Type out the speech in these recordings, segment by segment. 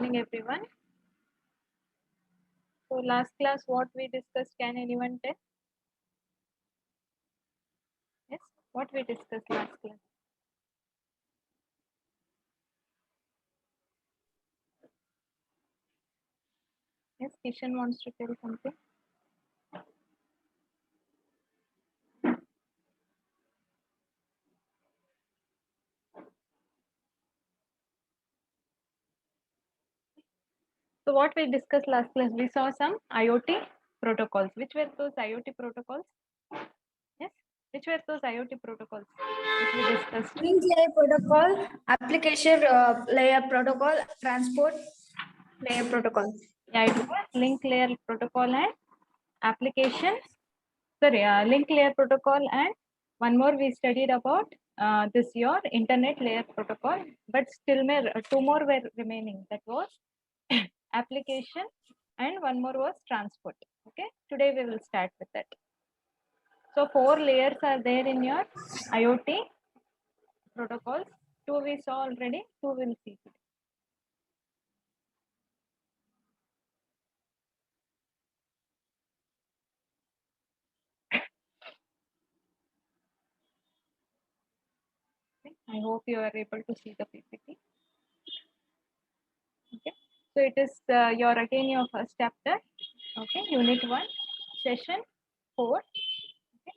morning, everyone. So last class, what we discussed, can anyone tell? Yes, what we discussed last class? Yes, Kishan wants to tell something. So what we discussed last class, we saw some IoT protocols. Which were those IoT protocols? Yes, which were those IoT protocols which we discussed? Link layer protocol, application layer protocol, transport layer protocol. Yeah, it was link layer protocol and application. Sorry, link layer protocol, and one more we studied about this your internet layer protocol. But still, two more were remaining. That was application, and one more was transport. Okay, today we will start with that. So four layers are there in your IoT protocols. Two we saw already. Two we'll see today. Okay. I hope you are able to see the PPT. Okay, so it is your again your first chapter. Okay, unit 1, session 4. Okay,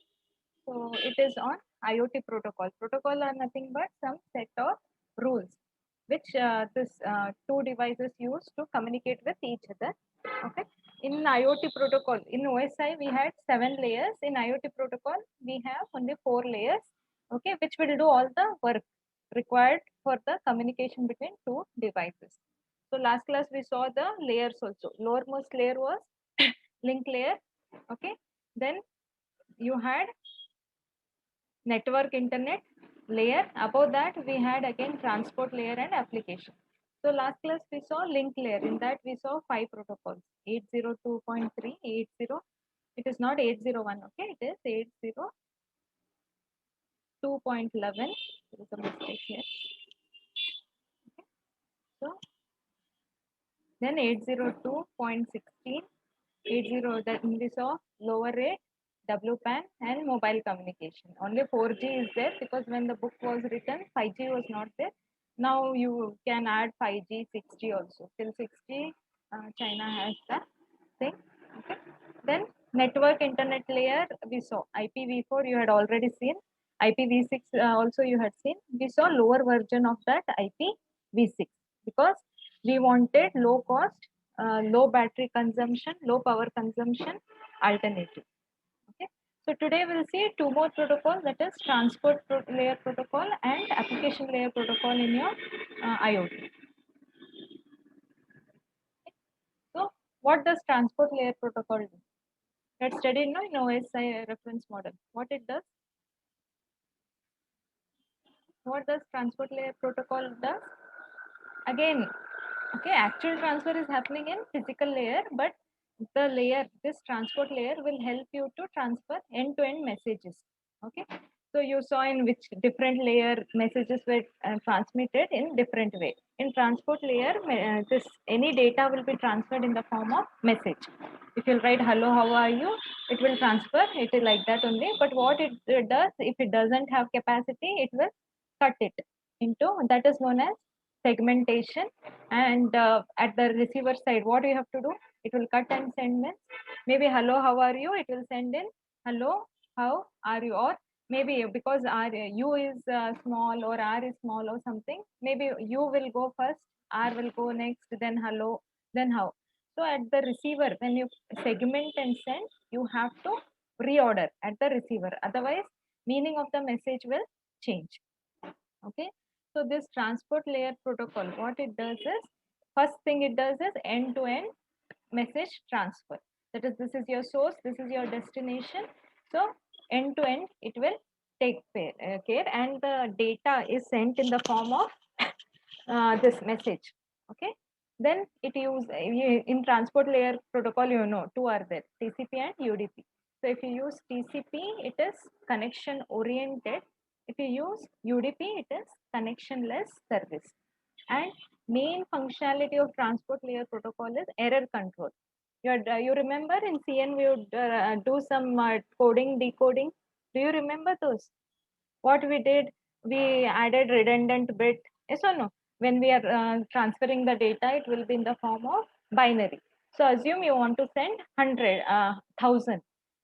so it is on IoT protocol. Protocol are nothing but some set of rules which this two devices use to communicate with each other. Okay, in IoT protocol, in OSI we had 7 layers. In IoT protocol we have only 4 layers. Okay, which will do all the work required for the communication between two devices. So last class we saw the layers also. Lowermost layer was link layer. Okay, then you had network internet layer. Above that we had again transport layer and application. So last class we saw link layer. In that we saw 5 protocols: 802.3, 80. It is not 801. Okay, it is 802.11. There is a mistake here. Okay. So then 802.16, 80, that we saw lower rate, WPAN and mobile communication. Only 4G is there because when the book was written, 5G was not there. Now you can add 5G, 6G also. Till 6G, China has the thing. Okay. Then network internet layer, we saw IPv4, you had already seen. IPv6 also you had seen. We saw lower version of that IPv6 because we wanted low cost, low battery consumption, low power consumption alternative. Okay. So today we'll see two more protocols, that is transport layer protocol and application layer protocol in your IoT. So what does transport layer protocol do? Let's study now in OSI reference model. What it does? What does transport layer protocol does? Again, okay, actual transfer is happening in physical layer, but the layer, this transport layer will help you to transfer end-to-end messages. Okay, so you saw in which different layer messages were transmitted in different way. In transport layer, this any data will be transferred in the form of message. If you write hello, how are you, it will transfer it is like that only. But what it does, if it doesn't have capacity, it will cut it into, that is known as segmentation. And at the receiver side, what you have to do, it will cut and send means maybe hello, how are you, it will send in hello, how are you. Or maybe because r u is small or r is small or something, maybe u will go first, r will go next, then hello, then how. So at the receiver, when you segment and send, you have to reorder at the receiver, otherwise meaning of the message will change. Okay, so this transport layer protocol, what it does is, first thing it does is end to end message transfer. That is, this is your source, this is your destination. So end to end it will take care, and the data is sent in the form of this message. Okay, then it use in transport layer protocol, you know, two are there, TCP and UDP. So if you use TCP, it is connection oriented. If you use UDP, it is connectionless service. And main functionality of transport layer protocol is error control. You remember in CN we would do some coding, decoding. Do you remember those? What we did, we added redundant bit. Yes or no? When we are transferring the data, it will be in the form of binary. So assume you want to send 100, 1000.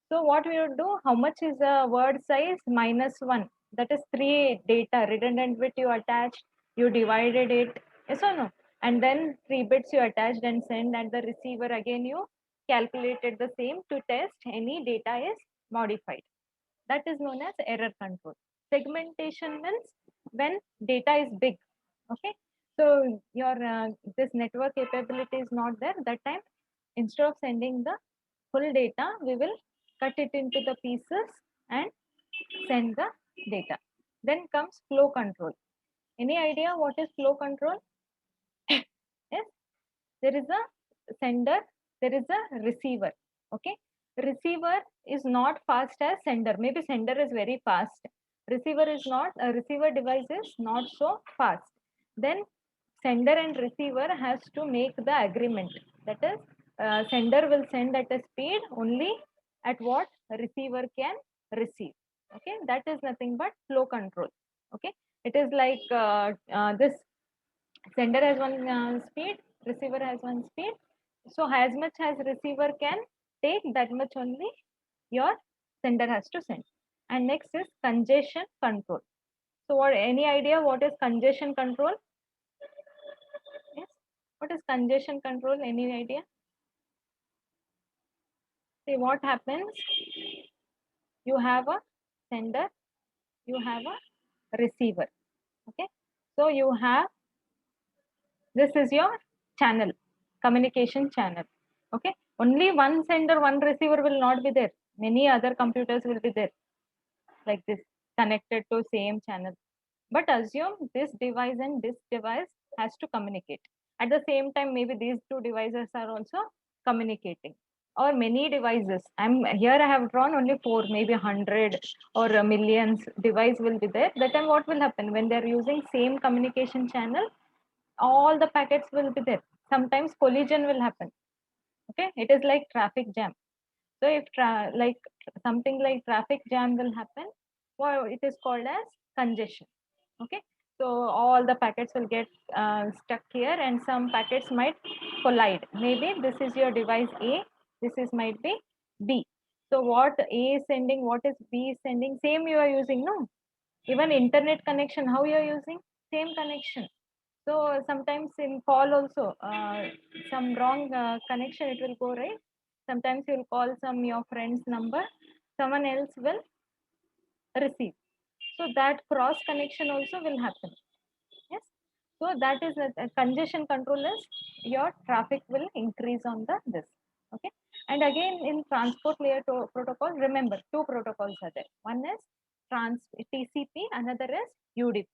So what we would do, how much is the word size? -1. That is 3 data. Redundant bit you attached, you divided it. Yes or no? And then 3 bits you attached and send at the receiver. Again, you calculated the same to test any data is modified. That is known as error control. Segmentation means when data is big. Okay, so your this network capability is not there. That time, instead of sending the full data, we will cut it into the pieces and send the data. Then comes flow control. Any idea what is flow control? Yes, there is a sender, there is a receiver. Okay, receiver is not fast as sender. Maybe sender is very fast, receiver is not. A receiver device is not so fast. Then sender and receiver has to make the agreement. That is, sender will send at a speed only at what receiver can receive. Okay, that is nothing but flow control. Okay, it is like this sender has one speed, receiver has one speed. So as much as receiver can take, that much only your sender has to send. And next is congestion control. So what, any idea what is congestion control? Yes, what is congestion control? Any idea? See what happens, you have a sender, you have a receiver. Okay, so you have, this is your channel, communication channel. Okay, only one sender, one receiver will not be there, many other computers will be there like this, connected to same channel. But assume this device and this device has to communicate at the same time. Maybe these two devices are also communicating, or many devices. I'm here, I have drawn only 4, maybe 100 or millions device will be there. That time what will happen, when they're using same communication channel, all the packets will be there. Sometimes collision will happen. Okay, it is like traffic jam. So if something like traffic jam will happen, well, it is called as congestion. Okay, so all the packets will get stuck here, and some packets might collide. Maybe this is your device A, this is might be B. So what A is sending, what is B is sending, same you are using, no? Even internet connection, how you are using, same connection. So sometimes in call also, some wrong connection it will go, right? Sometimes you will call some your friend's number, someone else will receive. So that cross connection also will happen. Yes. So that is a congestion control is your traffic will increase on the this. Okay. And again in transport layer protocol, remember two protocols are there. One is TCP, another is UDP.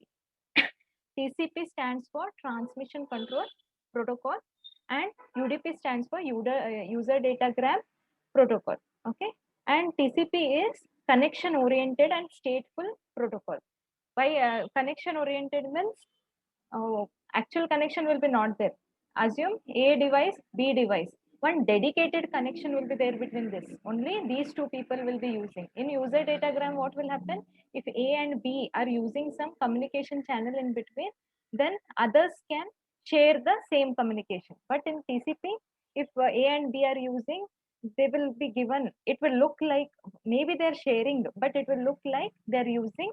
TCP stands for Transmission Control Protocol, and UDP stands for User Datagram Protocol. Okay, and TCP is Connection Oriented and Stateful Protocol. By connection oriented means actual connection will be not there. Assume A device, B device. One dedicated connection will be there between this. Only these two people will be using. In user datagram, what will happen? If A and B are using some communication channel in between, then others can share the same communication. But in TCP, if A and B are using, they will be given, it will look like maybe they're sharing, but it will look like they're using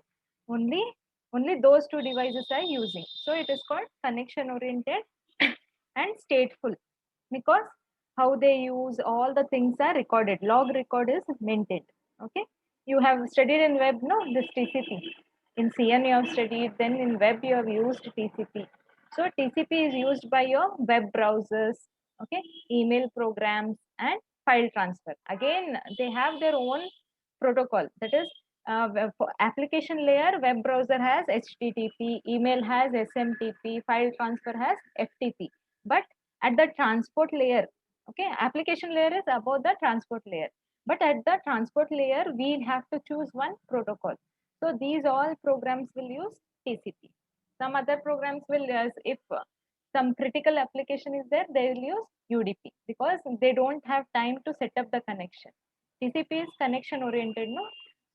only those two devices are using. So it is called connection oriented and stateful, because how they use all the things are recorded, log record is maintained. Okay, you have studied in web, no, this TCP. In CN you have studied, then in web you have used TCP. So TCP is used by your web browsers, okay, email programs and file transfer. Again they have their own protocol, that is for application layer, web browser has HTTP, email has SMTP, file transfer has FTP. But at the transport layer, okay, application layer is above the transport layer. But at the transport layer, we have to choose one protocol. So these all programs will use TCP. Some other programs will, if some critical application is there, they will use UDP because they don't have time to set up the connection. TCP is connection oriented, no?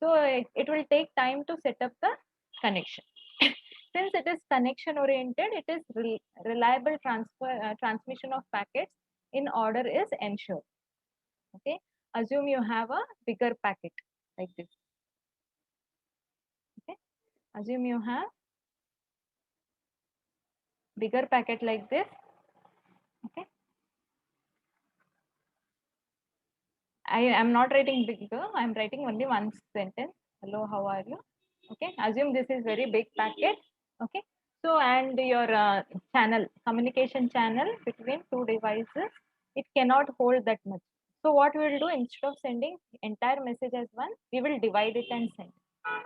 So it will take time to set up the connection. Since it is connection oriented, it is reliable transmission of packets in order is ensured. Okay, assume you have a bigger packet like this. Okay, assume you have bigger packet like this. Okay, I am not writing bigger, I am writing only one sentence. Hello, how are you? Okay, assume this is very big packet. Okay, so and your channel, communication channel between two devices, it cannot hold that much. So what we will do, instead of sending entire message as one, we will divide it and send.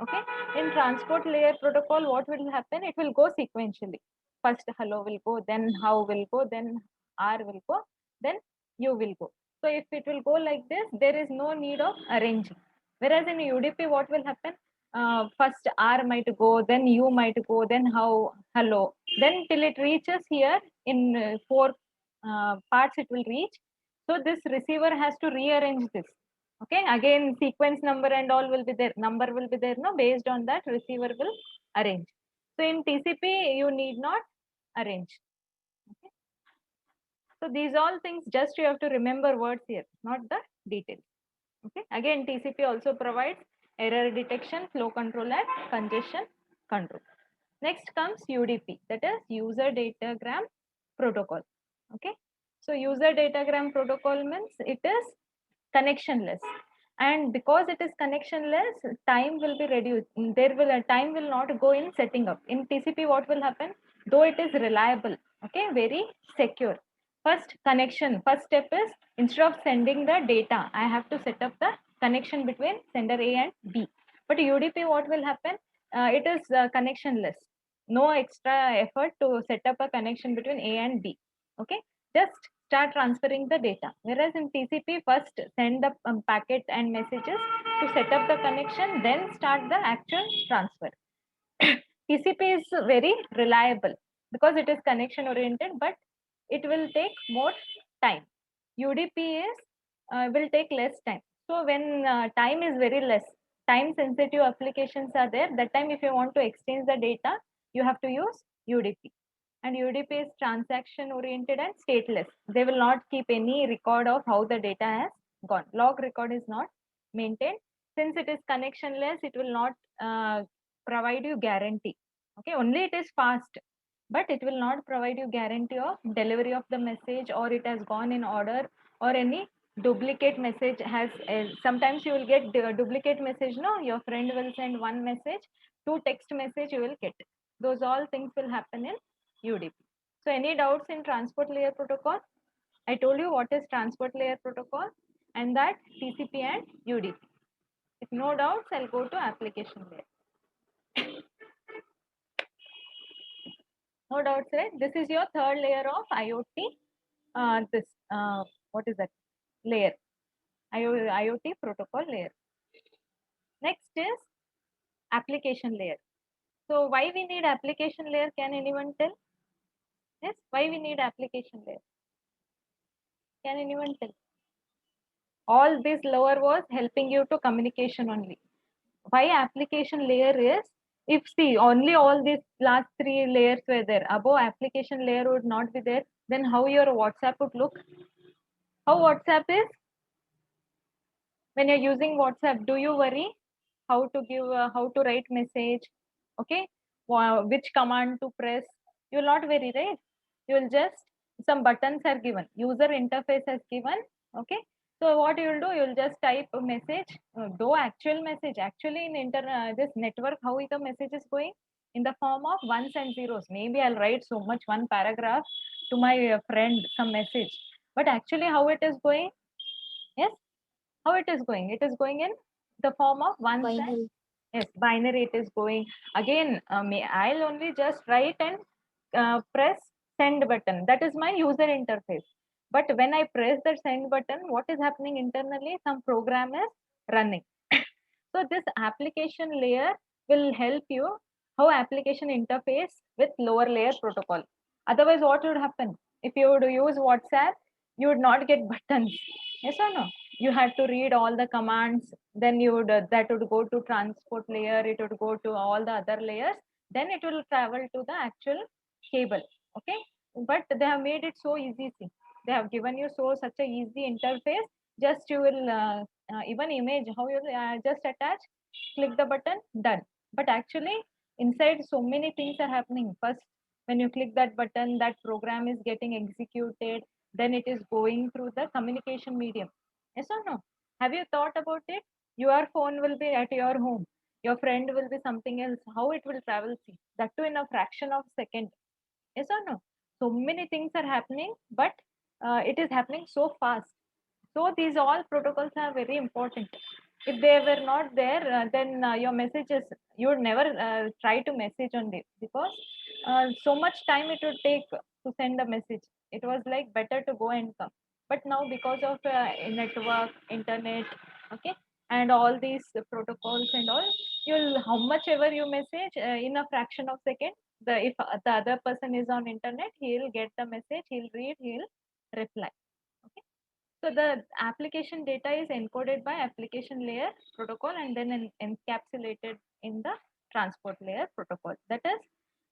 Okay, in transport layer protocol, what will happen? It will go sequentially. First hello will go, then how will go, then R will go, then you will go. So if it will go like this, there is no need of arranging. Whereas in UDP, what will happen? First R might go, then you might go, then how, hello, then till it reaches here in four parts it will reach. So this receiver has to rearrange this. Okay, again sequence number and all will be there, number will be there, no, based on that receiver will arrange. So in TCP you need not arrange. Okay, so these all things just you have to remember words here, not the details. Okay, again TCP also provides error detection, flow control and congestion control. Next comes UDP, that is user datagram protocol. Okay, so user datagram protocol means it is connectionless, and because it is connectionless, time will be reduced. There will a time will not go in setting up. In TCP, what will happen? Though it is reliable, okay, very secure. First connection, first step is, instead of sending the data, I have to set up the connection between sender A and B. But UDP, what will happen? It is connectionless. No extra effort to set up a connection between A and B. Okay, just start transferring the data. Whereas in TCP, first send the packet and messages to set up the connection, then start the actual transfer. TCP is very reliable because it is connection oriented, but it will take more time. UDP is will take less time. So when time is very less, time sensitive applications are there. That time, if you want to exchange the data, you have to use UDP. And UDP is transaction oriented and stateless. They will not keep any record of how the data has gone. Log record is not maintained. Since it is connectionless, it will not provide you guarantee. Okay, only it is fast, but it will not provide you guarantee of delivery of the message, or it has gone in order, or any duplicate message has. Sometimes you will get duplicate message. No, your friend will send one message, two text message you will get. Those all things will happen in UDP. So any doubts in transport layer protocol? I told you what is transport layer protocol and that TCP and UDP. If no doubts, I'll go to application layer. No doubts, right? This is your third layer of IoT. What is that layer? IoT protocol layer. Next is application layer. So why we need application layer? Can anyone tell? Yes, why we need application layer? Can anyone tell? All this lower was helping you to communication only. Why application layer is, if see only all these last three layers were there, above application layer would not be there, then how your WhatsApp would look? How WhatsApp is? When you're using WhatsApp, do you worry how to give, how to write message? Okay, which command to press? You will not worry, right? You will just, some buttons are given, user interface has given. Okay, so what you will do, you will just type a message, though actual message, actually in this network, how the message is going in the form of ones and zeros. Maybe I'll write so much, one paragraph to my friend, some message, but actually how it is going? Yes, how it is going? It is going in the form of ones and, Binary. yes, binary it is going. Again, I'll only just write and press send button. That is my user interface. But when I press the send button, what is happening internally? Some program is running. So this application layer will help you how application interface with lower layer protocol. Otherwise, what would happen? If you would use WhatsApp, you would not get buttons. Yes or no? You had to read all the commands, then you would that would go to transport layer, it would go to all the other layers, then it will travel to the actual cable. Okay, but they have made it so easy. See, they have given you such a easy interface. Just you will even image how you just attach, click the button, done. But actually, inside so many things are happening. First, when you click that button, that program is getting executed, then it is going through the communication medium. Yes or no? Have you thought about it? Your phone will be at your home, your friend will be something else. How it will travel? See, that too in a fraction of second. Yes or no? So many things are happening, but it is happening so fast. So these all protocols are very important. If they were not there, then your messages, you would never try to message on this, because so much time it would take to send a message. It was like better to go and come. But now, because of network, internet, okay, and all these protocols and all, you'll how much ever you message in a fraction of second. The if the other person is on internet, he'll get the message, he'll read, he'll reply. Okay, so the application data is encoded by application layer protocol and then encapsulated in the transport layer protocol. That is,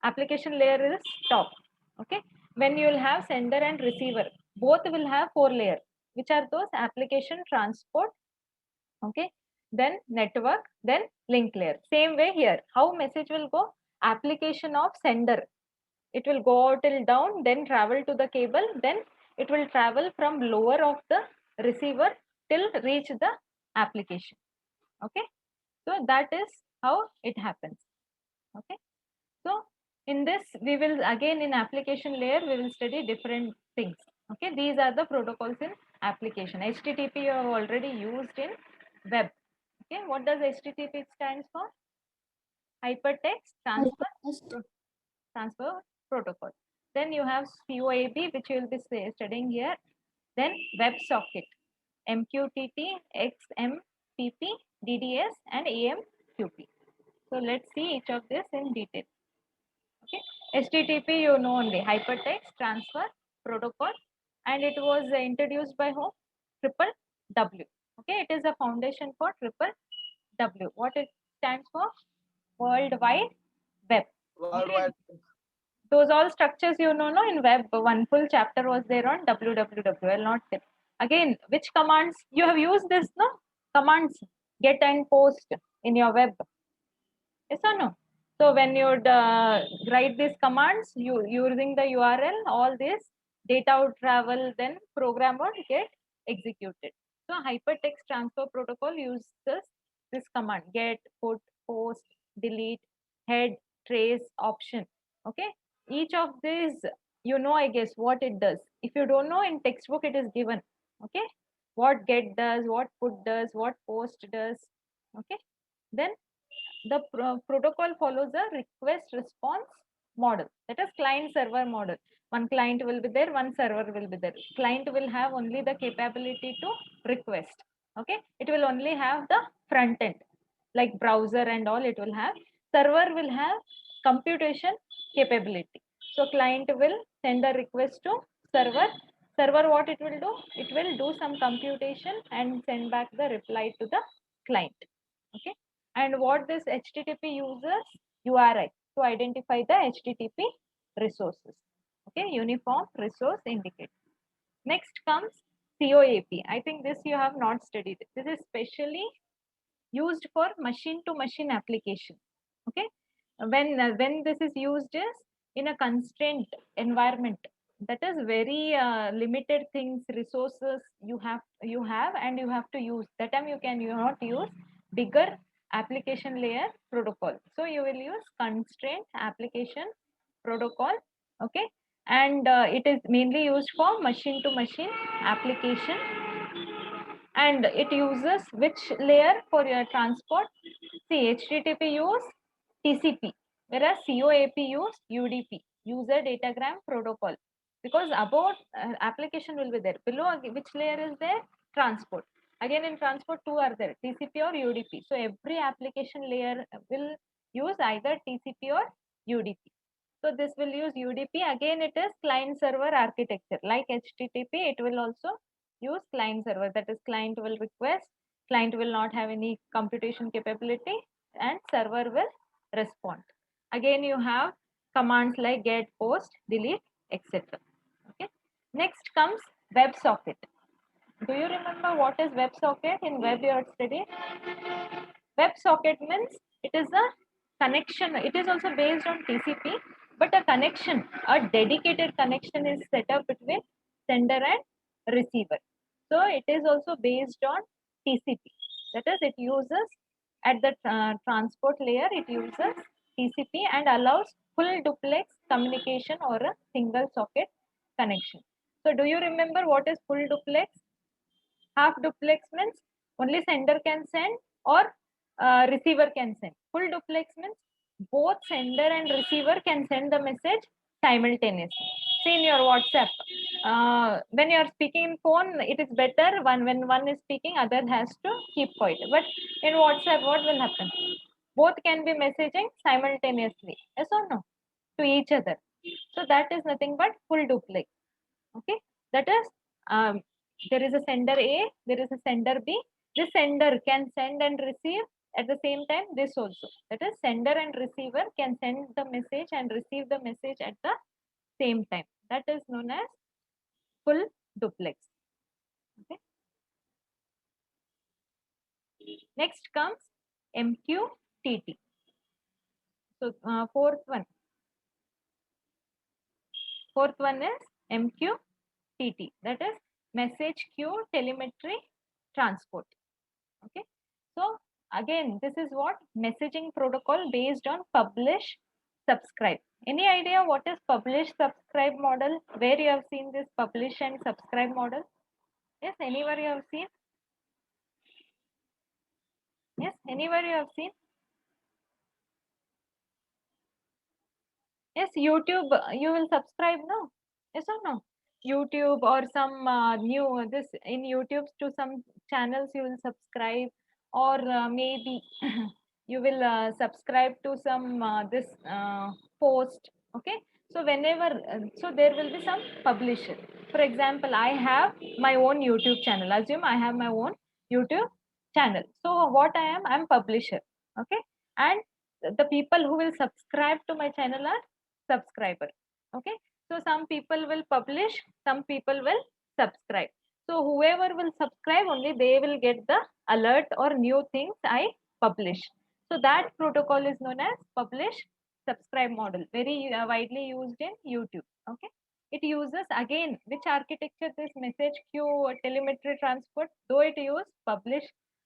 application layer is top. Okay. When you will have sender and receiver, both will have 4 layers. Which are those? Application, transport, okay, then network, then link layer. Same way here. How message will go? Application of sender, it will go till down, then travel to the cable, then it will travel from lower of the receiver till reach the application. Okay, so that is how it happens. Okay, so in this we will again in application layer we will study different things. Okay, these are the protocols in application. HTTP you have already used in web. Okay, what does HTTP stands for? Hypertext transfer protocol. Then you have COAP, which you will be studying here. Then WebSocket, MQTT, XMPP, DDS, and AMQP. So let's see each of this in detail. Okay, HTTP you know only, Hypertext Transfer Protocol, and it was introduced by whom? Triple W. Okay, it is a foundation for Triple W. What it stands for? World Wide Web. Worldwide. Those all structures you know, no, in web, one full chapter was there on www. I'll not tell. Again, which commands you have used this, no? Commands get and post in your web. Yes or no? So when you write these commands, you using the URL, all this data would travel, then program would get executed. So hypertext transfer protocol uses this command: get, put, post, delete, head, trace, option. Okay, each of these, you know, I guess what it does. If you don't know, in textbook it is given. Okay, what get does, what put does, what post does. Okay, then the protocol follows a request response model, that is client server model. One client will be there, one server will be there. Client will have only the capability to request. Okay, it will only have the front end like browser and all, it will have. Server will have computation capability. So client will send a request to server. Server, what it will do? It will do some computation and send back the reply to the client. Okay, and what this HTTP uses? URI to identify the HTTP resources. Okay, uniform resource indicator. Next comes COAP. I think this you have not studied. This is specially used for machine to machine application. Okay, when this is used is in a constrained environment, that is very limited things, resources you have and you have to use. That time you not use bigger application layer protocol, so you will use constraint application protocol. Okay, and it is mainly used for machine to machine application. And it uses which layer for your transport? See, HTTP use TCP, whereas COAP use UDP, user datagram protocol. Because above application will be there. Below which layer is there? Transport. Again in transport two are there, TCP or UDP. So every application layer will use either TCP or UDP. So this will use UDP. Again, it is client server architecture. Like HTTP, it will also use client server. That is, client will request, client will not have any computation capability, and server will respond. Again, you have commands like get, post, delete, etc. Okay. Next comes WebSocket. Do you remember what is WebSocket in web you are studying? WebSocket means it is a connection. It is also based on TCP, but a connection, a dedicated connection is set up between sender and receiver. So it is also based on TCP. That is, it uses at the transport layer, it uses TCP and allows full duplex communication or a single socket connection. So do you remember what is full duplex? Half duplex means only sender can send or receiver can send. Full duplex means both sender and receiver can send the message simultaneously. See in your WhatsApp, when you are speaking in phone, it is better when one is speaking, other has to keep quiet. But in WhatsApp, what will happen? Both can be messaging simultaneously. Yes or no? To each other. So that is nothing but full duplex. Okay, that is, there is a sender A, there is a sender B. This sender can send and receive at the same time. This also, that is, sender and receiver can send the message and receive the message at the same time. That is known as full duplex. Okay. Next comes MQTT. So fourth one is MQTT. That is message queue telemetry transport. Okay. So again, this is what messaging protocol based on publish, subscribe. Any idea what is publish, subscribe model? Where you have seen this publish and subscribe model? Yes, anywhere you have seen? Yes, anywhere you have seen? Yes, YouTube, you will subscribe, no? Yes or no? YouTube or some new, this in YouTube to some channels you will subscribe, or maybe you will subscribe to some this post. Okay. So whenever, so there will be some publisher. For example, I have my own YouTube channel. Assume I have my own YouTube channel. So what I am, I'm publisher. Okay. And the people who will subscribe to my channel are subscriber. Okay. So some people will publish, some people will subscribe. So whoever will subscribe, only they will get the alert or new things I publish. So that protocol is known as publish subscribe model, very widely used in YouTube. Okay. It uses again which architecture, this message queue telemetry transport, though it use publish.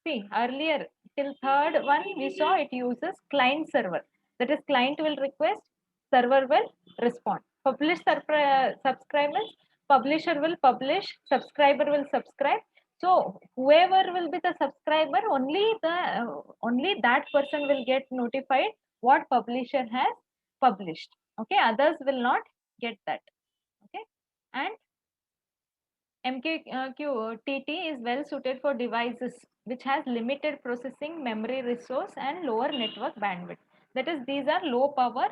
See earlier till third one we saw it uses client server. That is, client will request, server will respond. Publish subscribers, publisher will publish, subscriber will subscribe. So whoever will be the subscriber, only that person will get notified what publisher has published. Okay, others will not get that. Okay, and MQTT is well suited for devices which has limited processing memory resource and lower network bandwidth. That is, these are low power,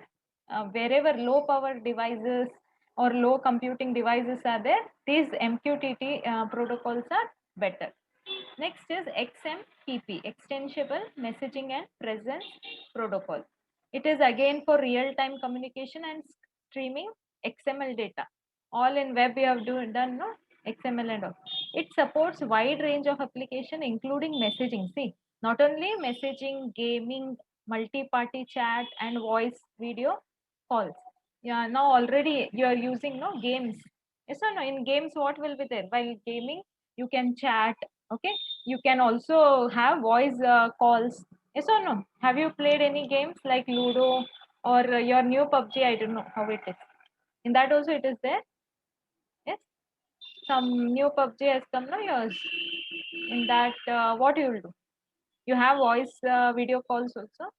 wherever low power devices or low computing devices are there, these MQTT protocols are better. Next is XMPP, Extensible Messaging and Presence Protocol. It is again for real-time communication and streaming XML data. All in web we have done, no? XML and all. It supports wide range of application, including messaging. See, not only messaging, gaming, multi-party chat, and voice video calls. Yeah, now already you are using no games. Yes or no? In games, what will be there? While gaming, you can chat. Okay, you can also have voice calls. Yes or no? Have you played any games like Ludo or your new PUBG? I don't know how it is. In that also it is there. Yes, some new PUBG has come now. Yours. In that, what you will do? You have voice video calls also.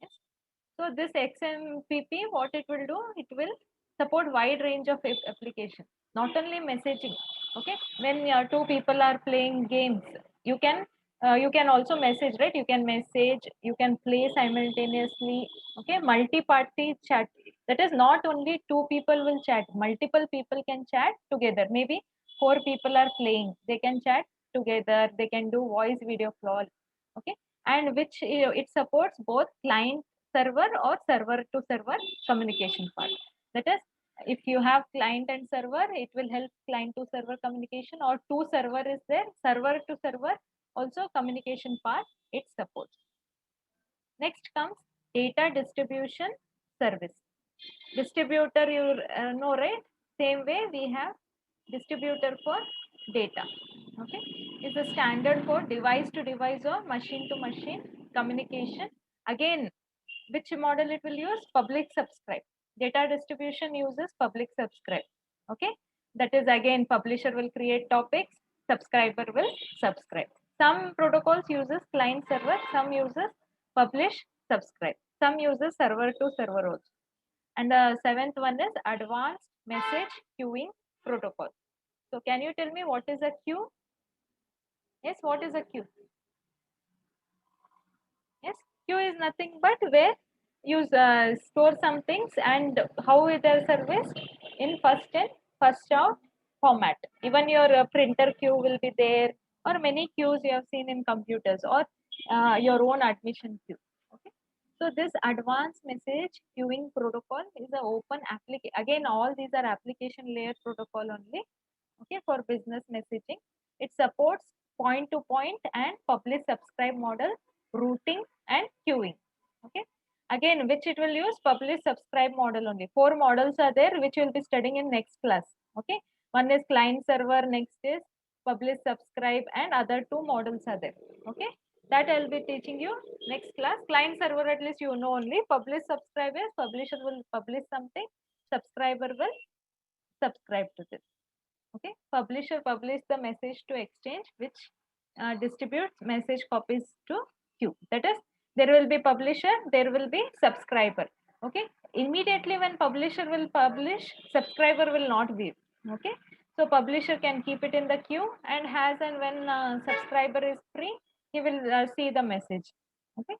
Yes. So this XMPP, what it will do? It will support wide range of application, not only messaging. Okay, when two people are playing games, you can You can also message, right? You can message, you can play simultaneously. Okay, multi-party chat. That is not only two people will chat, multiple people can chat together. Maybe four people are playing, they can chat together, they can do voice video call. Okay, and which it supports both client server or server to server communication part. That is, if you have client and server, it will help client to server communication, or two server is there, server to server also communication part it supports. Next comes data distribution service. Distributor, you know, right? Same way we have distributor for data. Okay, is a standard for device to device or machine to machine communication. Again, which model it will use? Public subscribe. Data distribution uses public subscribe. Okay, that is again publisher will create topics, subscriber will subscribe. Some protocols uses client server, some uses publish subscribe, some uses server to server also. And the seventh one is advanced message queuing protocol. So can you tell me what is a queue? Yes, what is a queue? Yes, queue is nothing but where you store some things and how it is serviced in first in, first out format. Even your printer queue will be there, or many queues you have seen in computers, or your own admission queue. Okay. So this advanced message queuing protocol is an open application. Again, all these are application layer protocol only. Okay, for business messaging, it supports point to point and publish subscribe model, routing and queuing. Okay, again, which it will use? Publish subscribe model only. Four models are there which we'll be studying in next class. Okay, one is client server, next is publish subscribe, and other two models are there. Okay, that I'll be teaching you next class. Client server, at least you know only. Publish subscribe is publisher will publish something, subscriber will subscribe to this. Okay, publisher publish the message to exchange, which distributes message copies to queue. That is, there will be publisher, there will be subscriber. Okay, immediately when publisher will publish, subscriber will not view. Okay, so publisher can keep it in the queue, and has and when subscriber is free, he will see the message. Okay,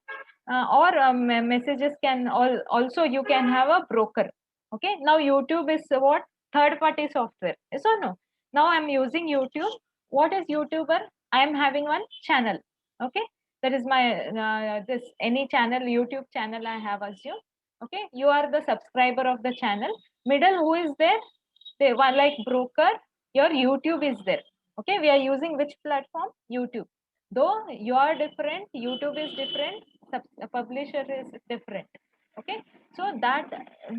or messages can also you can have a broker. Okay, now YouTube is what? Third party software. Yes or no? Now I'm using YouTube. What is YouTuber? I am having one channel. Okay, that is my this any channel, YouTube channel I have assumed. Okay, you are the subscriber of the channel. Middle, who is there? They one like broker. Your YouTube is there. Okay, we are using which platform? YouTube. Though you are different, YouTube is different, publisher is different. Okay, so that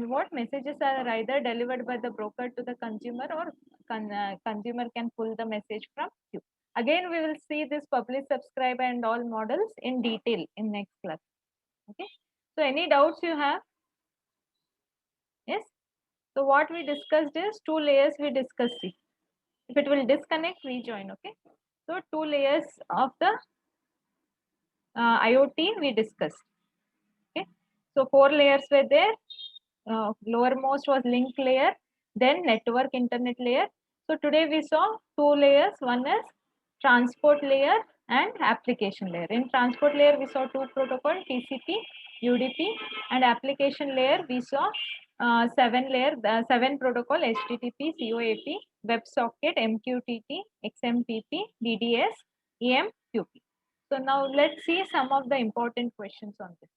what messages are either delivered by the broker to the consumer, or consumer can pull the message from you. Again, we will see this publish, subscribe and all models in detail in next class. Okay, so any doubts you have? Yes. So what we discussed is two layers we discussed. See, if it will disconnect, rejoin. Okay, so two layers of the IoT we discussed. Okay, so four layers were there. Lowermost was link layer, then network internet layer. So today we saw two layers. One is transport layer and application layer. In transport layer, we saw two protocols, TCP, UDP, and application layer we saw seven protocol, HTTP, COAP, WebSocket, MQTT, XMPP, DDS, EMQP. So now let's see some of the important questions on this.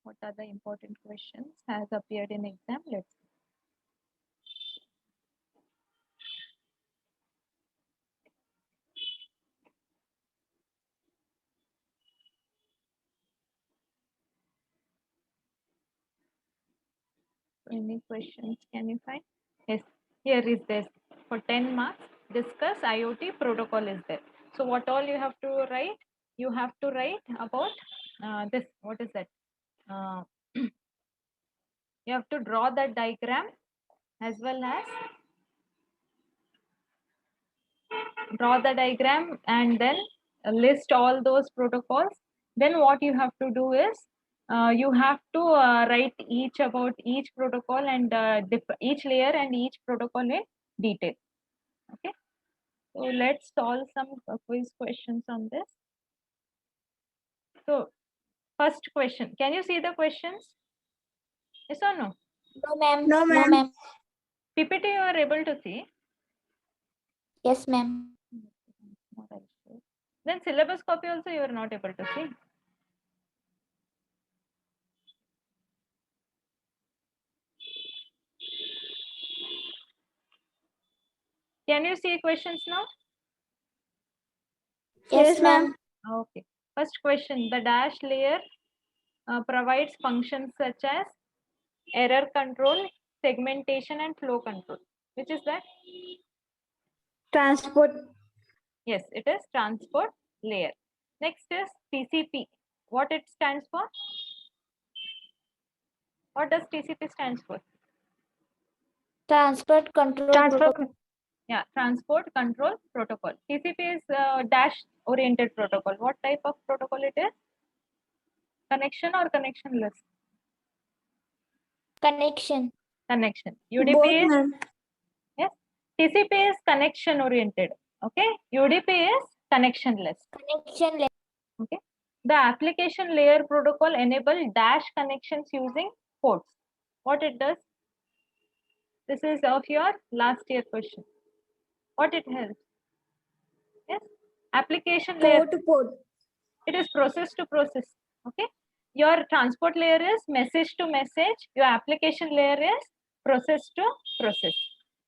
What are the important questions has appeared in exam? Let's see. Any questions can you find? Yes, here is this. For 10 marks, discuss IoT protocol is there. So what all you have to write? You have to write about this. What is that? Uh, you have to draw that diagram, as well as draw the diagram, and then list all those protocols. Then what you have to do is you have to write each about each protocol and each layer and each protocol in detail. Okay, so let's solve some quiz questions on this. So first question, can you see the questions? Yes or no? No, ma'am. No, No, ma'am. ma'am. PPT you are able to see. Yes, ma'am. Then syllabus copy also you are not able to see. Can you see questions now? Yes, ma'am. Okay. First question, the dash layer provides functions such as error control, segmentation and flow control. Which is that? Transport. Yes, it is transport layer. Next is TCP. What it stands for? What does TCP stands for? Transport control protocol. Yeah, transport control protocol. TCP is dash oriented protocol. What type of protocol it is? Connection or connectionless? Connection. Connection. Both, UDP is, ma'am. yes, TCP is connection oriented. Okay, UDP is connectionless. Connection. Okay, the application layer protocol enable dash connections using ports. What it does? This is of your last year question. What it helps? Yes, application layer. Port to port. It is process to process. Okay, your transport layer is message to message. Your application layer is process to process.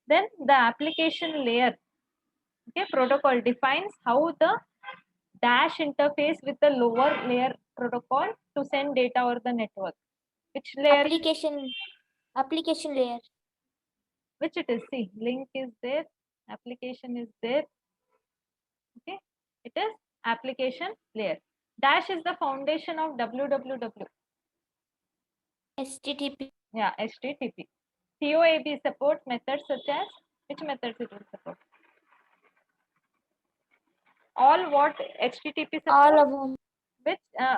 Then the application layer, okay, protocol defines how the dash interface with the lower layer protocol to send data over the network. Which layer? Application layer. Which it is? See, link is there, application is there. Okay, it is application layer. Dash is the foundation of www. HTTP. Yeah, HTTP. COAB support methods such as, which methods it will support? All what HTTP support? All of them. Which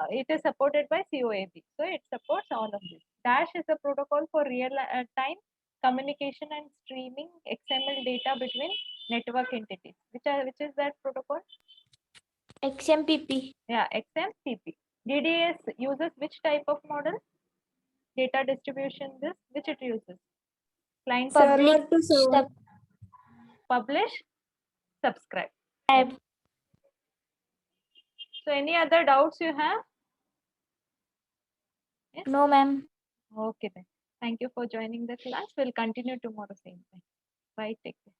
it is supported by COAB. So it supports all of this. Dash is a protocol for real time communication and streaming XML data between network entities. Which is that protocol? XMPP. Yeah, XMPP. DDS uses which type of model? Data distribution, this, which it uses? Client Server Public to server. publish, subscribe. sub. So any other doubts you have? Yes? No, ma'am. Okay then. Thank you for joining the class. We'll continue tomorrow same time. Bye. Take care.